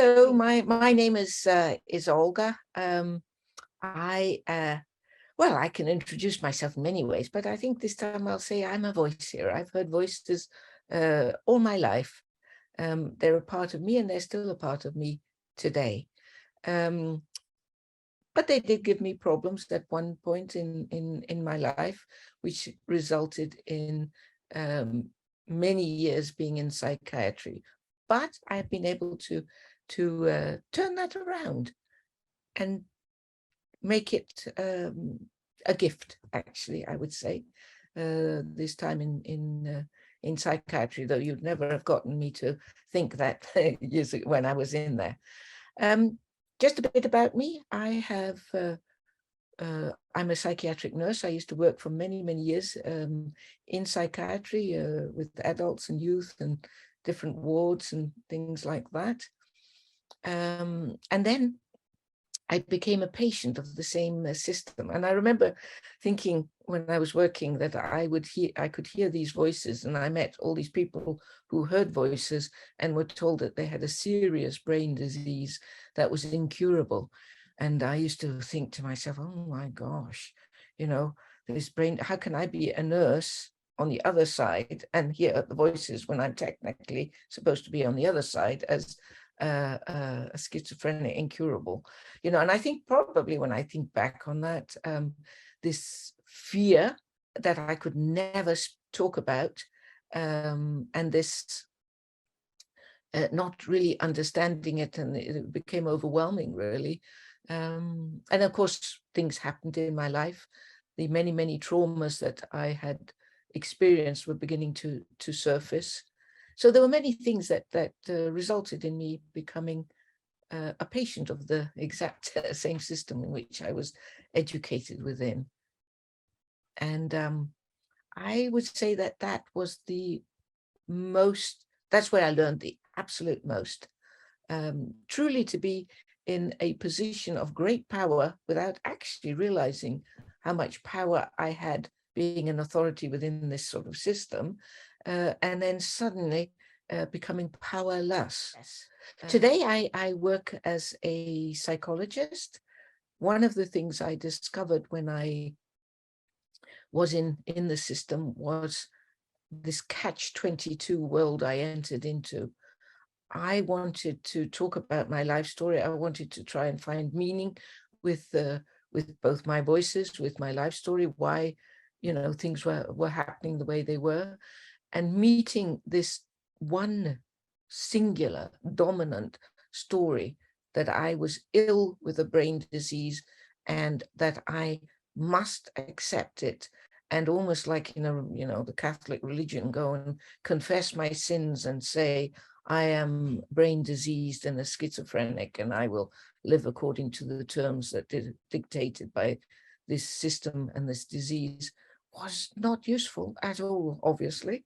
Hello, my name is Olga. I can introduce myself in many ways, but I think this time I'll say I'm a voice here. I've heard voices all my life. They're a part of me, and they're still a part of me today. But they did give me problems at one point in my life, which resulted in many years being in psychiatry. But I've been able to turn that around and make it a gift, actually, I would say, this time in psychiatry, though you'd never have gotten me to think that years ago when I was in there. Just a bit about me. I'm a psychiatric nurse. I used to work for many, many years in psychiatry with adults and youth and different wards and things like that. And then I became a patient of the same system. And I remember thinking when I was working that I could hear these voices, and I met all these people who heard voices and were told that they had a serious brain disease that was incurable. And I used to think to myself, oh my gosh, this brain, how can I be a nurse on the other side and hear the voices when I'm technically supposed to be on the other side as a schizophrenic, incurable, and I think probably when I think back on that, this fear that I could never talk about, and this not really understanding it, and it became overwhelming, really. And of course, things happened in my life. The many, many traumas that I had experienced were beginning to surface. So there were many things that resulted in me becoming a patient of the exact same system in which I was educated within. And I would say that was that's where I learned the absolute most. Truly to be in a position of great power without actually realizing how much power I had being an authority within this sort of system, and then suddenly becoming powerless. Today, I work as a psychologist. One of the things I discovered when I was in the system was this catch-22 world I entered into. I wanted to talk about my life story. I wanted to try and find meaning with both my voices, with my life story, why things were happening the way they were, and meeting this one singular dominant story that I was ill with a brain disease and that I must accept it, and almost like the Catholic religion, go and confess my sins and say I am brain diseased and a schizophrenic, and I will live according to the terms that are dictated by this system and this disease, was not useful at all, obviously,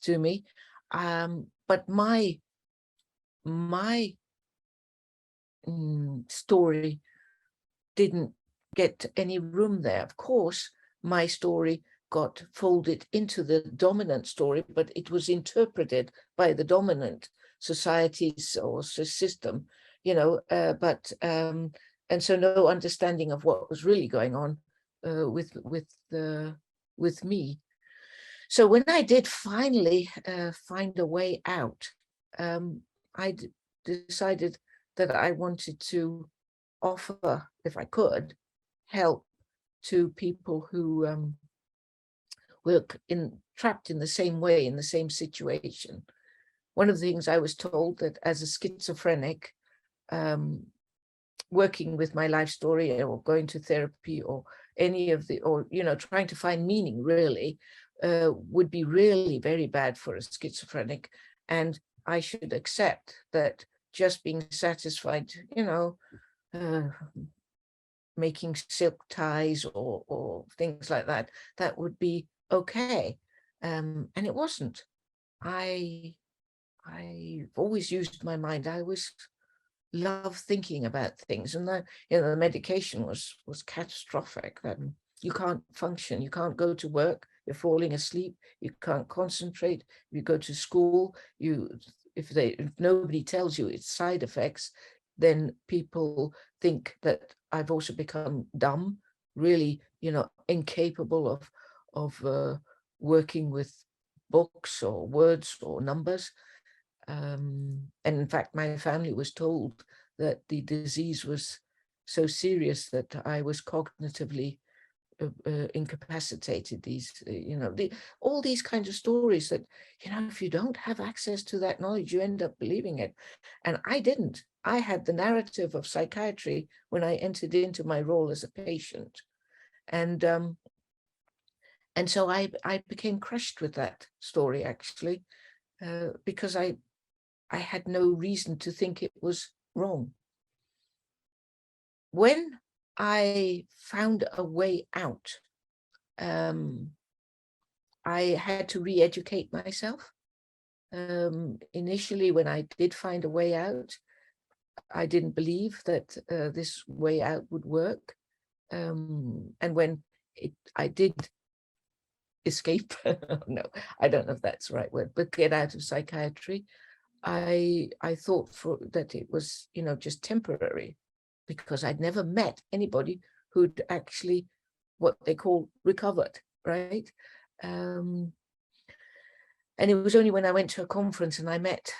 to me. But my story didn't get any room there. Of course, my story got folded into the dominant story, but it was interpreted by the dominant societies or system, and so no understanding of what was really going on with me. So when I did finally find a way out, I decided that I wanted to offer, if I could, help to people who were trapped in the same way, in the same situation. One of the things I was told, that as a schizophrenic, working with my life story or going to therapy or trying to find meaning really would be really very bad for a schizophrenic, and I should accept that just being satisfied, making silk ties or things like that, that would be okay. And it wasn't. I've always used my mind. I always love thinking about things, and the medication was catastrophic. That you can't function, you can't go to work, you're falling asleep, you can't concentrate, you go to school, if nobody tells you its side effects, then people think that I've also become dumb, really, incapable of working with books or words or numbers. And in fact, my family was told that the disease was so serious that I was cognitively incapacitated. These, all these kinds of stories that, if you don't have access to that knowledge, you end up believing it. And I didn't. I had the narrative of psychiatry when I entered into my role as a patient. And so I became crushed with that story, actually, because I had no reason to think it was wrong. When I found a way out, I had to re-educate myself. Initially, when I did find a way out, I didn't believe that this way out would work. And when I did escape, no, I don't know if that's the right word, but get out of psychiatry, I thought that it was, just temporary, because I'd never met anybody who'd actually, what they call, recovered, right? And it was only when I went to a conference and I met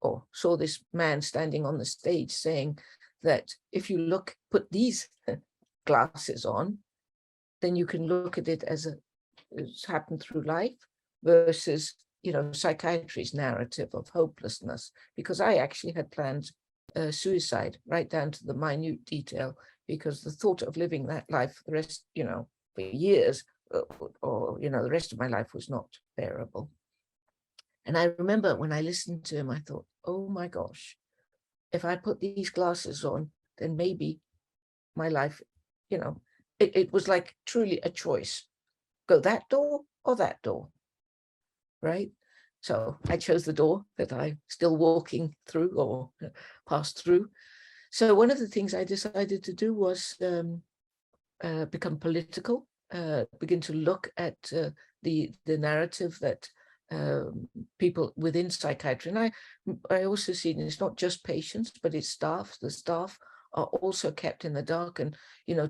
or saw this man standing on the stage saying that if you put these glasses on, then you can look at it as it's happened through life, versus, psychiatry's narrative of hopelessness. Because I actually had planned suicide right down to the minute detail, because the thought of living that life for the rest, for years, or the rest of my life was not bearable. And I remember when I listened to him, I thought, oh my gosh, if I put these glasses on, then maybe my life, it was like truly a choice. Go that door or that door, right? So I chose the door that I'm still walking through or passed through. So one of the things I decided to do was become political, begin to look at the narrative that people within psychiatry, and I also see it's not just patients, but it's staff. The staff are also kept in the dark, and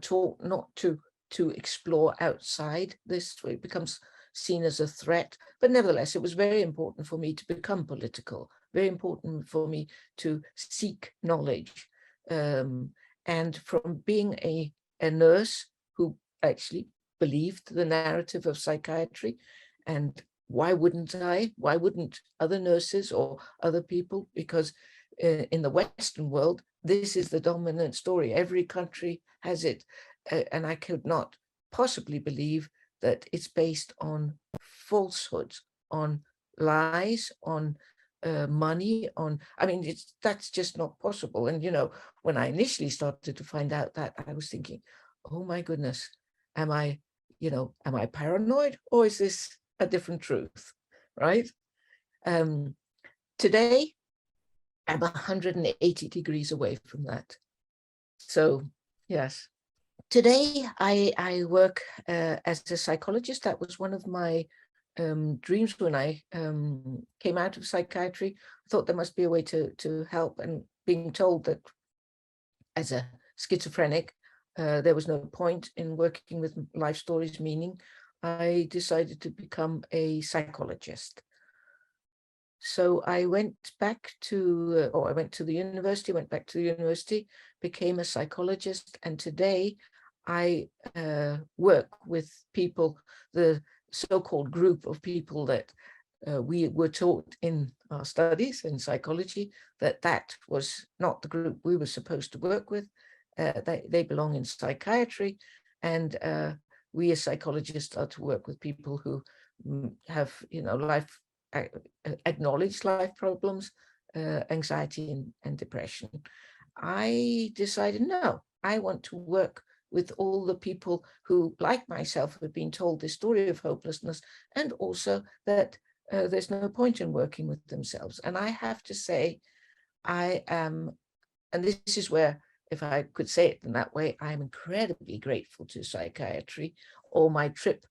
taught not to explore outside this. It becomes seen as a threat. But nevertheless, it was very important for me to become political, very important for me to seek knowledge. And from being a nurse who actually believed the narrative of psychiatry, and why wouldn't I? Why wouldn't other nurses or other people? Because in the Western world, this is the dominant story. Every country has it. And I could not possibly believe that it's based on falsehoods, on lies, on money, that's just not possible. And, when I initially started to find out that, I was thinking, oh my goodness, am I paranoid, or is this a different truth, right? Today, I'm 180 degrees away from that. So, yes. Today, I work as a psychologist. That was one of my dreams when I came out of psychiatry. I thought there must be a way to help, and being told that as a schizophrenic, there was no point in working with life stories, meaning I decided to become a psychologist. So I went back to, I went to the university, became a psychologist, and today I work with people, the so-called group of people that we were taught in our studies in psychology that was not the group we were supposed to work with. They belong in psychiatry, and we as psychologists are to work with people who have, acknowledged life problems, anxiety and depression. I decided, no, I want to work with all the people who, like myself, have been told the story of hopelessness, and also that there's no point in working with themselves. And I have to say, I am, and this is where, if I could say it in that way, I'm incredibly grateful to psychiatry, or my trip,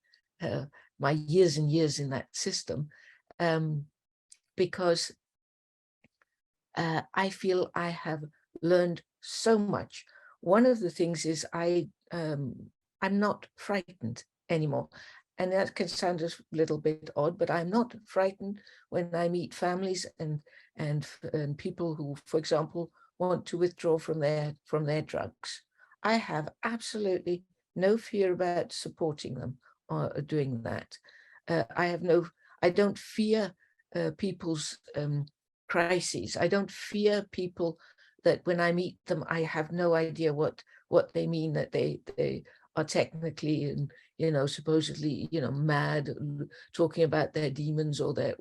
my years and years in that system, because I feel I have learned so much. One of the things is I'm not frightened anymore. And that can sound a little bit odd, but I'm not frightened when I meet families and people who, for example, want to withdraw from their drugs. I have absolutely no fear about supporting them or doing that. I don't fear people's crises. I don't fear people that when I meet them, I have no idea what they mean, that they are technically and, supposedly, mad, talking about their demons or their,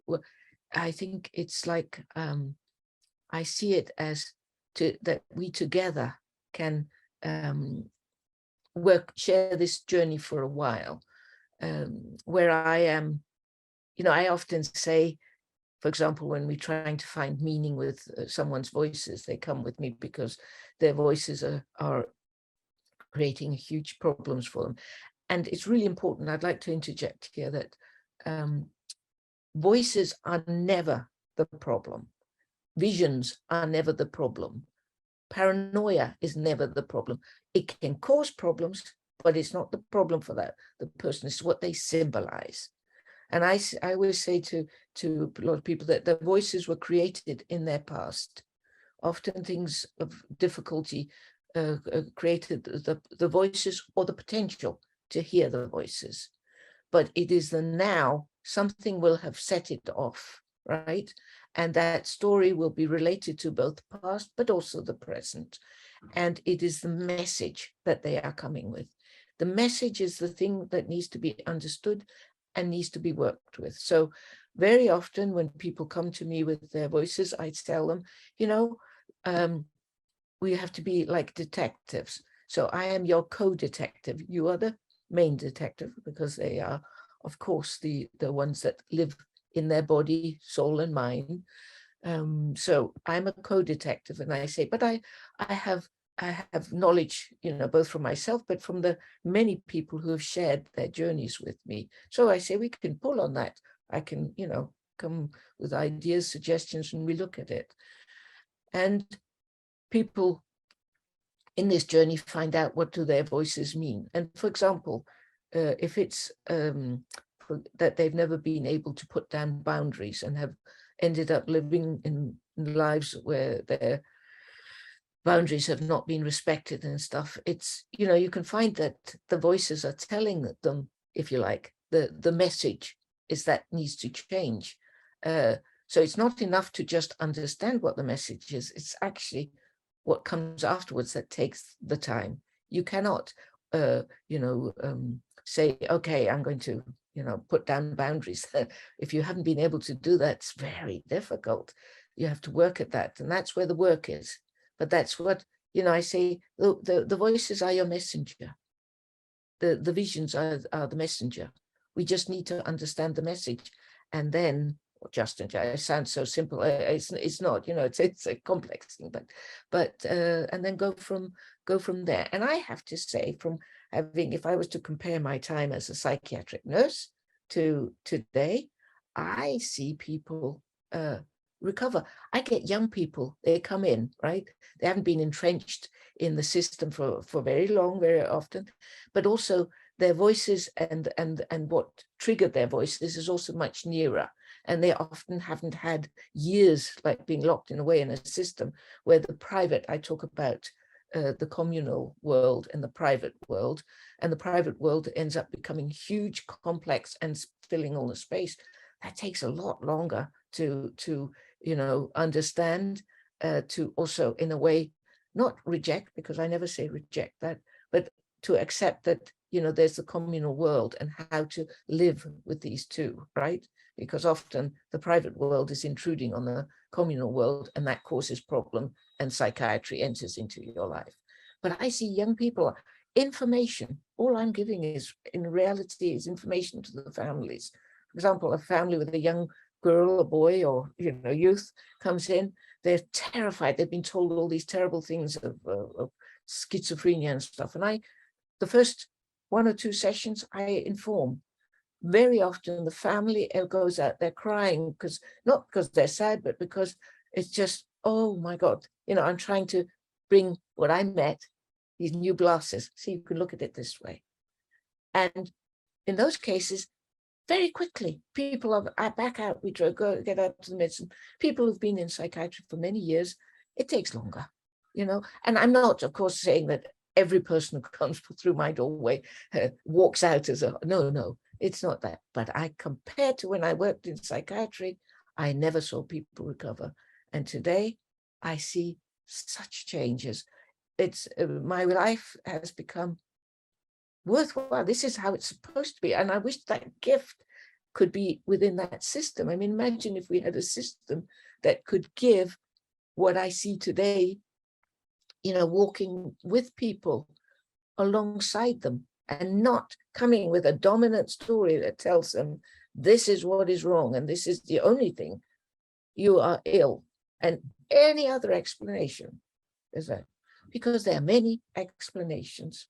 I think it's like, I see it as that we together can share this journey for a while. Where I am, I often say, for example, when we're trying to find meaning with someone's voices, they come with me because their voices are creating huge problems for them. And it's really important. I'd like to interject here that voices are never the problem. Visions are never the problem. Paranoia is never the problem. It can cause problems, but it's not the problem for the person. It's what they symbolize. And I always say to a lot of people that their voices were created in their past. Often things of difficulty created the voices or the potential to hear the voices. But it is the now, something will have set it off, right? And that story will be related to both the past, but also the present. And it is the message that they are coming with. The message is the thing that needs to be understood and needs to be worked with. So very often when people come to me with their voices, I tell them, we have to be like detectives. So I am your co-detective. You are the main detective, because they are, of course, the ones that live in their body, soul and mind. So I'm a co-detective, and I say, but I have knowledge, both from myself, but from the many people who have shared their journeys with me. So I say, we can pull on that. I can, come with ideas, suggestions, and we look at it. And people in this journey find out, what do their voices mean? And for example, if it's that they've never been able to put down boundaries and have ended up living in lives where their boundaries have not been respected and stuff, it's, you can find that the voices are telling them, if you like, the message is that needs to change. So it's not enough to just understand what the message is. It's actually what comes afterwards that takes the time. You cannot, say, okay, I'm going to, put down boundaries. If you haven't been able to do that, it's very difficult. You have to work at that. And that's where the work is. But that's what, I say, the voices are your messenger. The visions are the messenger. We just need to understand the message. And then, it sounds so simple. It's not, it's a complex thing, but and then go from there. And I have to say, from having, if I was to compare my time as a psychiatric nurse to today, I see people recover. I get young people, they come in, right? They haven't been entrenched in the system for very long, very often, but also their voices and what triggered their voices is also much nearer. And they often haven't had years like being locked in away in a system where the private, I talk about the communal world and the private world, and the private world ends up becoming huge, complex, and filling all the space. That takes a lot longer to understand, to also, in a way, not reject, because I never say reject that, but to accept that, there's the communal world and how to live with these two, right? Because often the private world is intruding on the communal world, and that causes problem, and psychiatry enters into your life. But I see young people, information, all I'm giving is, in reality, is information to the families. For example, a family with a young girl, a boy, or youth comes in, they're terrified. They've been told all these terrible things of schizophrenia and stuff. And the first 1 or 2 sessions, I inform, very often the family goes out there crying, because not because they're sad, but because it's just, oh my God, I'm trying to bring what I met, these new glasses, so you can look at it this way. And in those cases, very quickly, people are back out, we go get out to the medicine. People who've been in psychiatry for many years, it takes longer, and I'm not, of course, saying that every person who comes through my doorway walks out as no, it's not that. But compared to when I worked in psychiatry, I never saw people recover. And today I see such changes. It's my life has become worthwhile. This is how it's supposed to be. And I wish that gift could be within that system. I mean, imagine if we had a system that could give what I see today, walking with people alongside them, and not coming with a dominant story that tells them this is what is wrong and this is the only thing, you are ill, and any other explanation is that, because there are many explanations,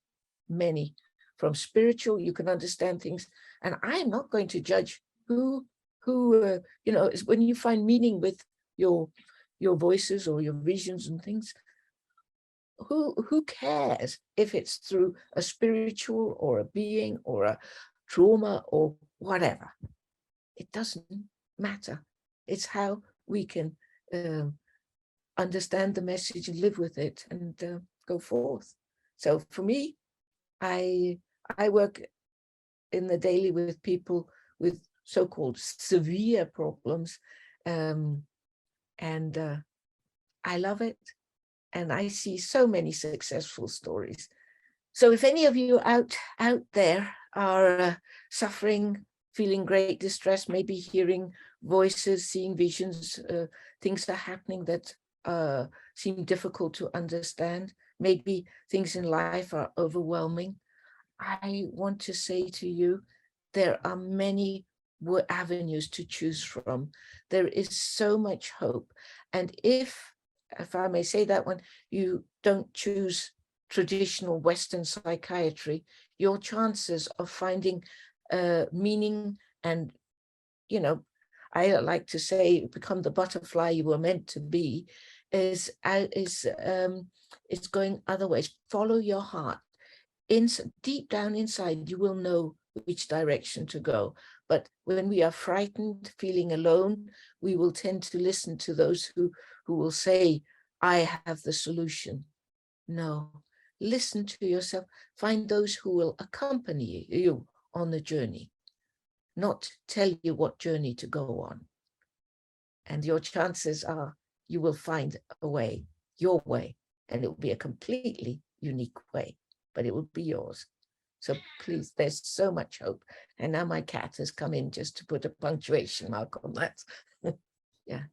many. From spiritual, you can understand things, and I am not going to judge who when you find meaning with your voices or your visions and things. Who cares if it's through a spiritual or a being or a trauma or whatever? It doesn't matter. It's how we can understand the message and live with it and go forth. So for me, I work in the daily with people with so-called severe problems, and I love it. And I see so many successful stories. So if any of you out there are suffering, feeling great distress, maybe hearing voices, seeing visions, things are happening that seem difficult to understand, maybe things in life are overwhelming, I want to say to you, there are many avenues to choose from. There is so much hope. And if I may say that one, you don't choose traditional Western psychiatry, your chances of finding meaning and, I like to say, become the butterfly you were meant to be, is it's going other ways. Follow your heart. Deep down inside, you will know which direction to go. But when we are frightened, feeling alone, we will tend to listen to those who will say, I have the solution. No, listen to yourself. Find those who will accompany you on the journey, not tell you what journey to go on. And your chances are you will find a way, your way, and it will be a completely unique way, but it will be yours. So please, there's so much hope. And now my cat has come in just to put a punctuation mark on that. Yeah.